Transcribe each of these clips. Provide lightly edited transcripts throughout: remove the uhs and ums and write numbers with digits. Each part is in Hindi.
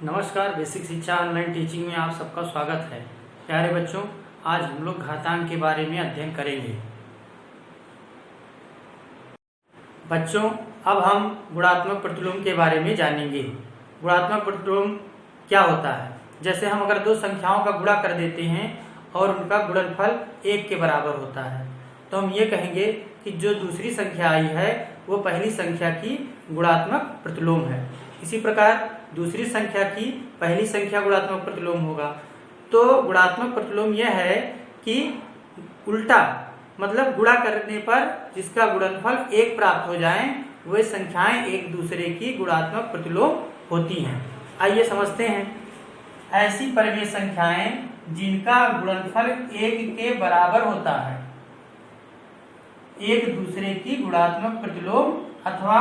नमस्कार, बेसिक शिक्षा ऑनलाइन टीचिंग में आप सबका स्वागत है। प्यारे बच्चों, आज हम लोग घातांक के बारे में अध्ययन करेंगे। बच्चों, अब हम गुणात्मक प्रतिलोम के बारे में जानेंगे। गुणात्मक प्रतिलोम क्या होता है? जैसे हम अगर दो संख्याओं का गुणा कर देते हैं और उनका गुणनफल 1 के बराबर होता है, तो हम ये कहेंगे कि जो दूसरी संख्या आई है वो पहली संख्या की गुणात्मक प्रतिलोम है। इसी प्रकार दूसरी संख्या की पहली संख्या गुणात्मक प्रतिलोम होगा। तो गुणात्मक प्रतिलोम यह है कि उल्टा मतलब गुणा करने पर जिसका गुणनफल 1 प्राप्त हो जाए वे संख्याएं एक दूसरे की गुणात्मक प्रतिलोम होती हैं। आइए समझते हैं। ऐसी परिमेय संख्याएं जिनका गुणनफल 1 के बराबर होता है एक दूसरे की गुणात्मक प्रतिलोम अथवा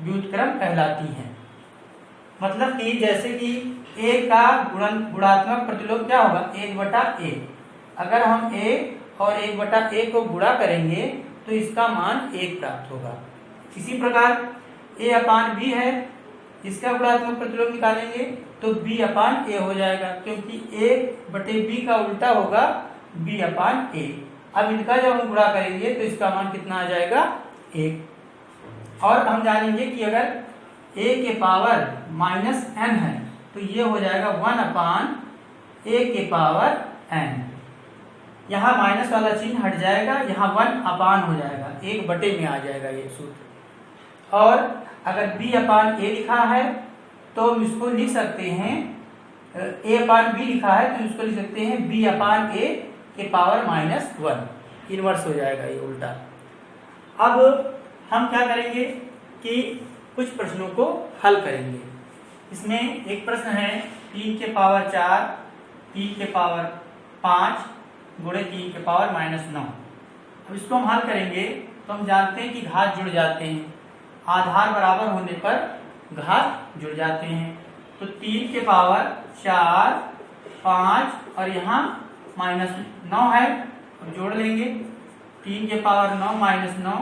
व्युत्क्रम कहलाती हैं। मतलब कि जैसे कि a का गुणात्मक प्रतिलोम क्या होगा? 1/a। अगर हम a और 1/a को गुणा करेंगे तो इसका मान 1 प्राप्त होगा। इसी प्रकार a/b है, इसका गुणात्मक प्रतिलोम निकालेंगे तो b/a हो जाएगा, क्योंकि 1/b का उल्टा होगा b/a। अब इनका जब हम गुणा करेंगे तो इसका मान कितना आ जाएगा? 1। और हम जानेंगे कि अगर a के पावर -n है तो ये हो जाएगा 1/a के पावर n। यहाँ माइनस वाला चिन्ह हट जाएगा, यहाँ 1/, हो जाएगा, 1/, में आ जाएगा ये सूत्र। और अगर b/a लिखा है तो हम इसको लिख सकते हैं, a/b लिखा है तो इसको लिख सकते हैं b/a के पावर -1। इनवर्स हो जाएगा ये उल्टा। अब हम क्या करेंगे कि कुछ प्रश्नों को हल करेंगे। इसमें एक प्रश्न है 3 के पावर 4, 3 के पावर 5 गुणे 3 के पावर -9। अब इसको हम हल करेंगे तो हम जानते हैं कि घात जुड़ जाते हैं, आधार बराबर होने पर घात जुड़ जाते हैं। तो 3 के पावर 4, 5 और यहाँ -9 है, अब जोड़ लेंगे। 3 के पावर 9 -9,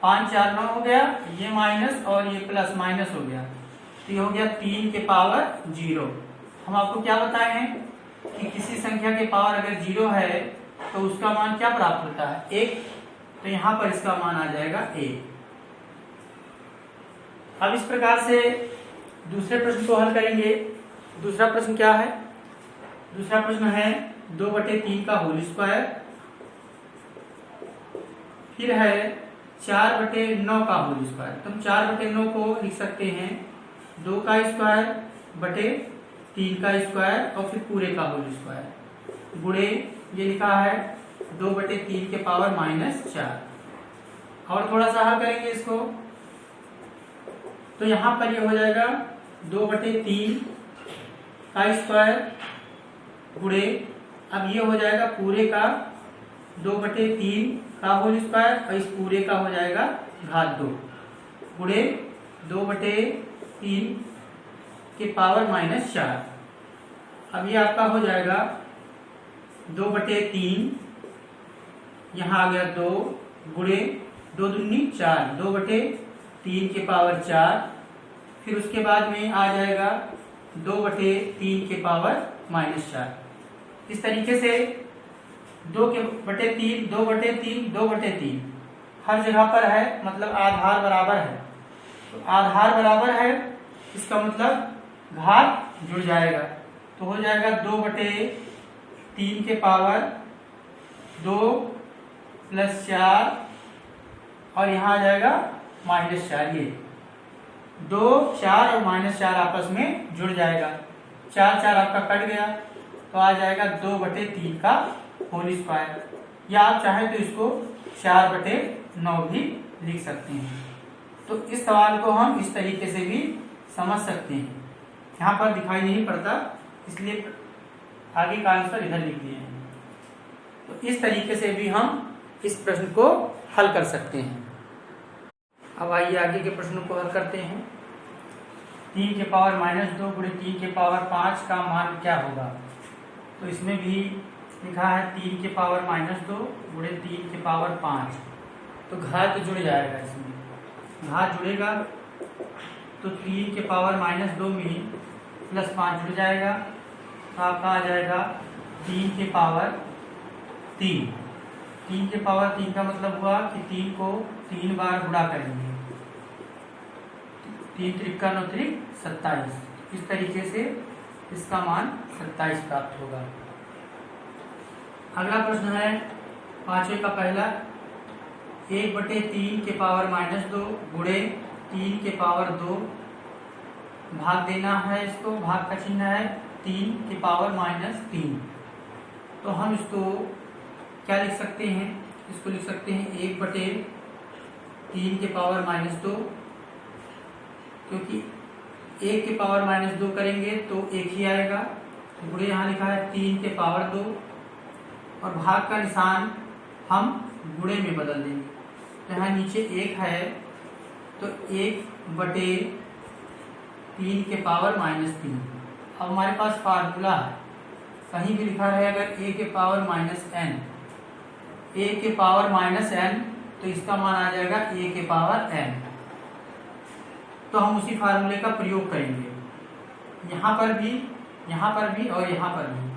5 4 9 हो गया, ये माइनस और ये प्लस माइनस हो गया, तो ये हो गया 3 के पावर 0। हम आपको क्या बताए हैं कि किसी संख्या के पावर अगर 0 है तो उसका मान क्या प्राप्त होता है? 1। तो यहाँ पर इसका मान आ जाएगा 1। अब इस प्रकार से दूसरे प्रश्न को हल करेंगे। दूसरा प्रश्न क्या है? दूसरा प्रश्न है 2/3 का होल स्क्वायर, फिर है 4/9 का होल स्क्वायर। तो हम 4/9 को लिख सकते हैं 2 का स्क्वायर बटे 3 का स्क्वायर और फिर पूरे का होल स्क्वायर गुणे ये लिखा है 2/3 के पावर -4। और थोड़ा सा हल करेंगे इसको तो यहाँ पर ये हो जाएगा 2/3 का स्क्वायर गुणे, अब ये हो जाएगा पूरे का 2/3 का होल स्क्वायर और इस पूरे का हो जाएगा घात 2 गुणे 2/3 के पावर -4। अब ये आपका हो जाएगा 2/3, यहाँ आ गया 2 गुणे 2 दूनी 4, 2/3 के पावर 4, फिर उसके बाद में आ जाएगा 2/3 के पावर -4। इस तरीके से 2/3, 2/3, 2/3 हर जगह पर है, मतलब आधार बराबर है। तो आधार बराबर है इसका मतलब घात जुड़ जाएगा, तो हो जाएगा 2/3 के पावर 2 + 4 और यहाँ आ जाएगा -4। ये 2, 4 और -4 आपस में जुड़ जाएगा, 4 4 आपका कट गया तो आ जाएगा 2/3 का होल स्क्वायर, या आप चाहें तो इसको 4/9 भी लिख सकते हैं। तो इस सवाल को हम इस तरीके से भी समझ सकते हैं। यहाँ पर दिखाई नहीं पड़ता इसलिए आगे का आंसर इधर लिख दिए हैं। तो इस तरीके से भी हम इस प्रश्न को हल कर सकते हैं। अब आइए आगे के प्रश्नों को हल करते हैं। 3 के पावर -2 गुणे 3 के पावर 5 का मान क्या होगा? तो इसमें भी लिखा है 3 के पावर -2 गुणे 3 के पावर 5, तो घात जुड़ जाएगा। इसमें घात जुड़ेगा तो 3 के पावर -2 में प्लस 5 जुड़ जाएगा तो आपका आ जाएगा 3 के पावर 3। 3 के पावर 3 का मतलब हुआ कि 3 को 3 बार गुणा करेंगे, 3 त्रिका 9 त्रिक 27। इस तरीके से इसका मान 27 प्राप्त होगा। अगला प्रश्न है 5वें का पहला, 1/3 के पावर -2 गुणे 3 के पावर 2, भाग देना है इसको, भाग का चिन्ह है 3 के पावर -3। तो हम इसको क्या लिख सकते हैं, इसको लिख सकते हैं 1/3 के पावर -2, क्योंकि 1 के पावर -2 करेंगे तो 1 ही आएगा, गुणे यहाँ लिखा है 3 के पावर 2 और भाग का निशान हम गुणे में बदल देंगे। तो यहाँ नीचे 1 है तो 1/3 के पावर -3। अब हमारे पास फार्मूला है, कहीं भी लिखा है अगर a के पावर -n, a के पावर -n तो इसका मान आ जाएगा a के पावर n। तो हम उसी फार्मूले का प्रयोग करेंगे यहाँ पर भी और यहाँ पर भी।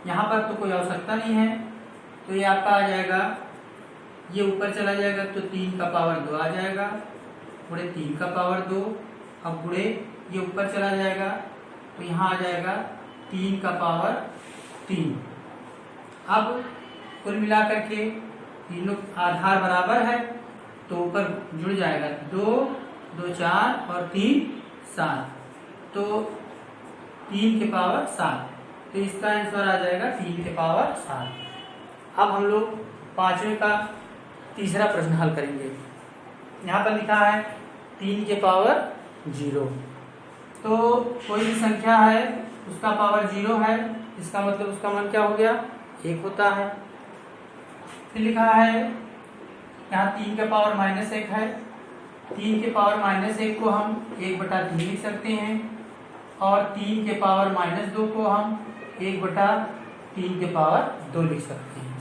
यहाँ पर तो कोई आवश्यकता नहीं है, तो ये आपका आ जाएगा, ये ऊपर चला जाएगा तो 3 का पावर 2 आ जाएगा, गुणे 3 का पावर 2। अब गुणे ये ऊपर चला जाएगा तो यहाँ आ जाएगा 3 का पावर 3। अब कुल मिलाकर के तीनों आधार बराबर है तो ऊपर जुड़ जाएगा, 2 2 4 और 3 7, तो 3 के पावर 7। तो इसका आंसर आ जाएगा 3 के पावर 7। अब हम लोग 5वें का तीसरा प्रश्न हल करेंगे। यहाँ पर लिखा है 3 के पावर 0। तो कोई भी संख्या है उसका पावर 0 है, इसका मतलब उसका मान क्या हो गया, 1 होता है। फिर लिखा है यहाँ 3 के पावर -1 है, 3 के पावर -1 को हम 1/3 लिख सकते हैं और 3 के पावर -2 को हम 1/3 के पावर 2 लिख सकते हैं।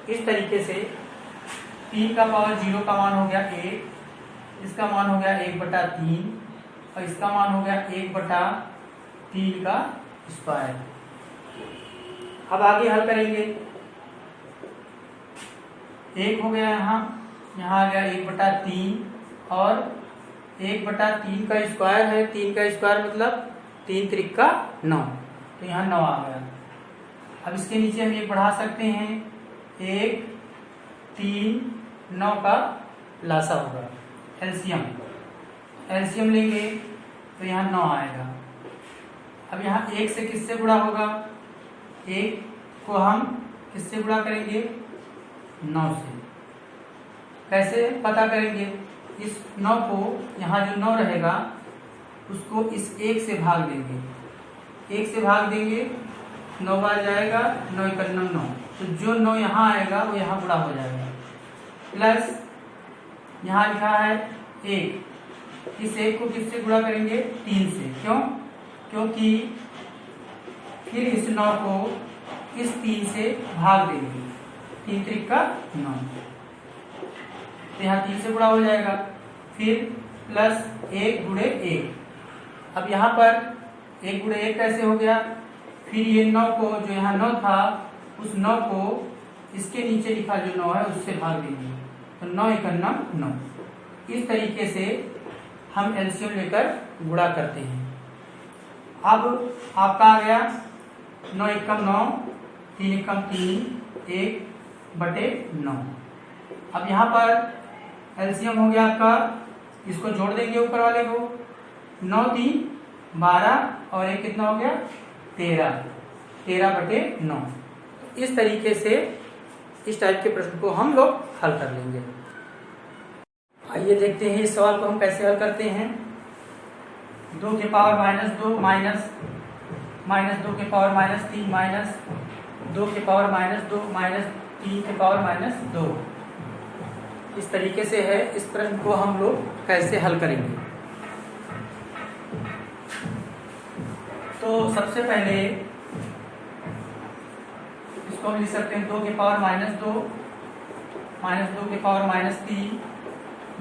इस तरीके से 3 का पावर 0 का मान हो गया 1, इसका मान हो गया 1/3 और इसका मान हो गया 1/3 का स्क्वायर। अब आगे हल करेंगे, 1 हो गया यहाँ आ गया 1/3 और 1/3 का स्क्वायर है, 3 का स्क्वायर मतलब 3 त्रिका 9, तो यहाँ 9 आ गया। अब इसके नीचे हम 1 बढ़ा सकते हैं, 1 3 9 का लासा होगा, एलसीएम लेंगे तो यहाँ 9 आएगा। अब यहाँ 1 से किससे गुणा होगा, 1 को हम किससे गुणा करेंगे, 9 से। कैसे पता करेंगे, इस 9 को यहाँ जो 9 रहेगा उसको इस 1 से भाग देंगे, 1 से भाग देंगे 9 बार जाएगा, 9 × 9 9, तो जो 9 यहाँ आएगा वो यहाँ गुणा हो जाएगा। प्लस यहाँ लिखा है 1, इस 1 को किससे गुणा करेंगे, 3 से। क्यों, क्योंकि फिर इस 9 को इस 3 से भाग देंगे, 3 त्रिका 9, तो यहाँ 3 से गुणा हो जाएगा। फिर प्लस 1 × 1, अब यहाँ पर 1 × 1 कैसे हो गया, फिर ये 9 को जो यहाँ 9 था उस 9 को इसके नीचे लिखा जो 9 है उससे भाग देंगे, तो 9 × 9 9। इस तरीके से हम एलसीएम लेकर गुणा करते हैं। अब आपका आ गया 9 × 9 3 × 3 1/9। अब यहाँ पर एलसीएम हो गया आपका, इसको जोड़ देंगे ऊपर वाले को, 9 3 12 और 1 कितना हो गया 13, 13/9। इस तरीके से इस टाइप के प्रश्न को हम लोग हल कर लेंगे। आइए देखते हैं इस सवाल को हम कैसे हल करते हैं। 2 के पावर -2 माइनस -2 के पावर -3 माइनस 2 के पावर -2 माइनस 3 के पावर -2। इस तरीके से है। इस प्रश्न को हम लोग कैसे हल करेंगे। तो सबसे पहले इसको हम लिख सकते हैं 2 के पावर -2 के पावर -3।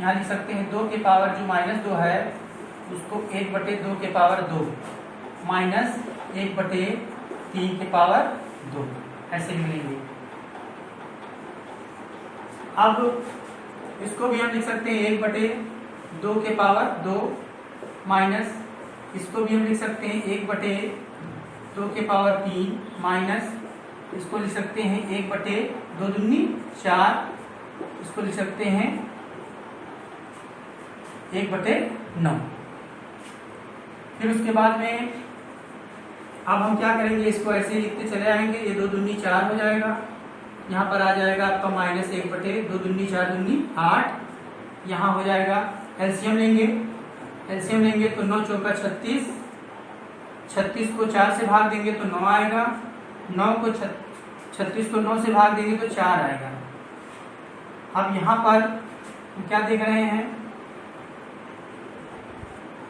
यहाँ लिख सकते हैं 2 के पावर जो -2 है उसको 1/2 के पावर 2 माइनस 1/3 के पावर 2 ऐसे मिलेंगे। अब इसको भी हम लिख सकते हैं 1/2 के पावर 2 माइनस इसको भी हम लिख सकते हैं 1/2 के पावर 3 माइनस इसको लिख सकते हैं 1/2 दूनी 4 इसको लिख सकते हैं 1/9। फिर उसके बाद में अब हम क्या करेंगे, इसको ऐसे ही लिखते चले आएंगे। ये 2 दूनी 4 हो जाएगा, यहाँ पर आ जाएगा आपका माइनस 1/2 दूनी 4 दूनी 8। यहाँ हो जाएगा एलसीएम लेंगे तो 9 चौका 36, 36 को 4 से भाग देंगे तो 9 आएगा, 36 को 9 से भाग देंगे तो 4 आएगा। अब यहाँ पर हम क्या देख रहे हैं,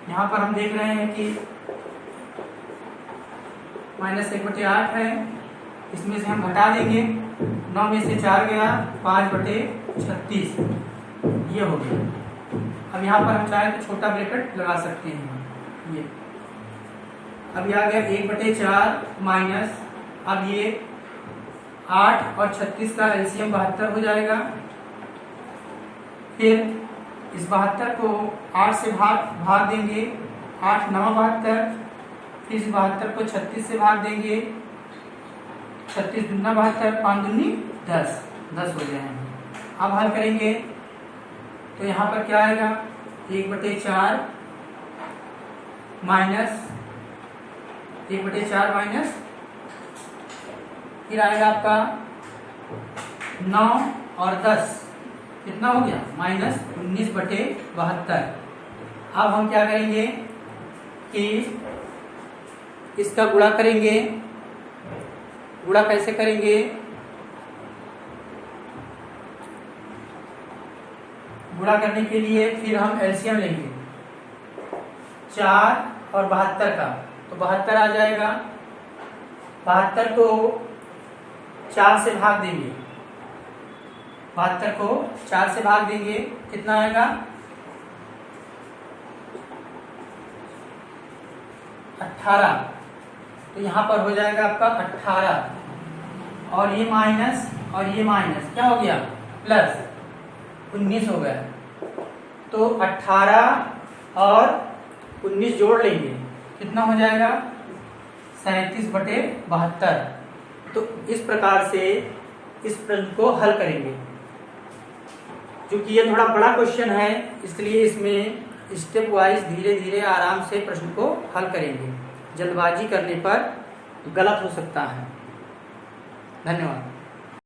यहाँ पर हम देख रहे हैं कि माइनस 1/8 है, इसमें से हम घटा देंगे, 9 में से 4 गया 5/36 ये हो गया। अब यहाँ पर हम चाहे तो छोटा ब्रैकेट लगा सकते हैं। ये अब ये आ गया 1/4 माइनस अब ये 8 और 36 का एलसीएम 72 हो जाएगा। फिर इस 72 को 8 से भाग देंगे, 8 9 72, फिर इस 72 को 36 से भाग देंगे, 36 दूना 72, 5 दूनी 10 हो जाएंगे। अब हल करेंगे तो यहाँ पर क्या आएगा 1/4 माइनस 1/4 माइनस फिर आएगा आपका 9 और 10 कितना हो गया माइनस 19/72। अब हम क्या करेंगे कि इसका गुणा करेंगे। गुणा कैसे करेंगे, गुणा करने के लिए फिर हम एलसीएम लेंगे 4 और 72 का, तो 72 आ जाएगा। 72 को 4 से भाग देंगे, 72 को 4 से भाग देंगे कितना आएगा 18। तो यहाँ पर हो जाएगा आपका 18 और ये माइनस क्या हो गया प्लस 19 हो गया। तो 18 और 19 जोड़ लेंगे कितना हो जाएगा 37/72। तो इस प्रकार से इस प्रश्न को हल करेंगे। क्योंकि ये थोड़ा बड़ा क्वेश्चन है इसलिए इसमें स्टेप वाइज धीरे धीरे आराम से प्रश्न को हल करेंगे। जल्दबाजी करने पर गलत हो सकता है। धन्यवाद।